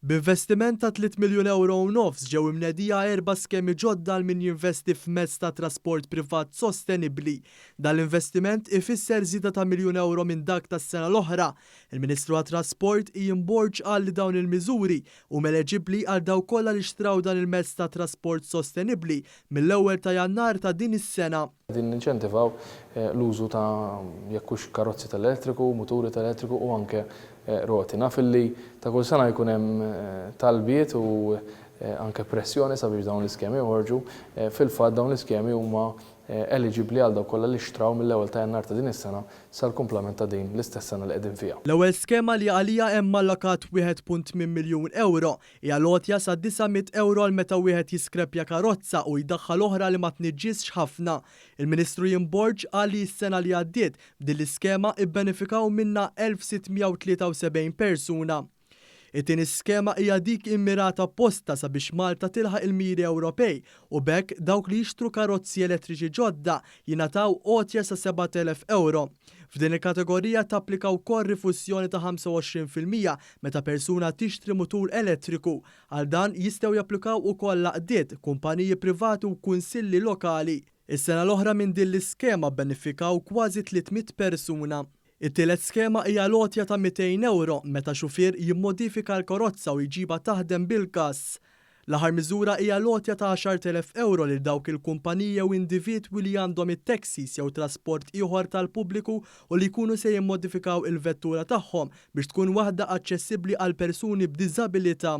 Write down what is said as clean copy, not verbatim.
B'investiment ta' 3 miljun euro u nofs ġew imnedija erba' skemi ġodda għal min jinvesti f'mezz ta' trasport privat sostenibbli. Dal-investiment ifisser żieda ta' miljun euro minn dak tas-sena l-oħra. Il-Ministru għat-Trasport Ian Borg qal li dawn il-miżuri huma eleġibbli għal dawk kollha li xtraw dan il-mezz ta' trasport sostenibbli mill-ewwel ta' Jannar ta' din is-sena. Din ninċentivaw l-użu ta' jekkux karozzi tal-elettriku, muturi tal-elettriku u anke roti. Naf li ta' kull sena jkun hemm talbiet u anke pressjoni sabiex dawn l-iskemi joħorġu. Fil-fatt dawn l-iskemi huma eligibbli għal dawk kollha li xtraw mill-ewwel ta' Jannar ta' din is-sena sal-kumplament ta' din l-istess sena li qegħdin fiha. L-ewwel skema li għalija hemm allokat 1.8 miljun euro hija l-għotja sa' 900 euro għal meta wieħed jiskrepja karozza u jdaħħal oħra li ma tniġġisx ħafna. Il-Ministru Ian Borg qal li s-sena li għaddiet b'din l-iskema ibbenefikaw minnha 1673 persuna. It-tieni skema hija dik immirata apposta sabiex Malta tilħaq il-miri Ewropej u bekk dawk li jixtru karozzi elettriċi ġodda jingħataw għotja sa' 7,000 euro. F'din il-kategorija tapplika wkoll rifussjoni ta' 25% meta persuna tixtri mutur elettriku. Għal dan jistgħu japplikaw ukoll laqdiet, kumpaniji privati u kunsilli lokali. Is-sena l-oħra minn din l-iskema benefikaw kważi 300 persuna. It-tielet skema hija l-għotja ta' 200 euro meta xufier jimmodifika l-karozza u jġibha taħdem bil-gass. L-aħħar miżura hija l-għotja ta' 10,000 euro lil dawk il-kumpaniji u individwi li għandhom it-taxis jew trasport ieħor tal-pubbliku u li jkunu se jimmodifikaw il-vettura tagħhom biex tkun waħda aċċessibbli għal persuni b'diżabilità.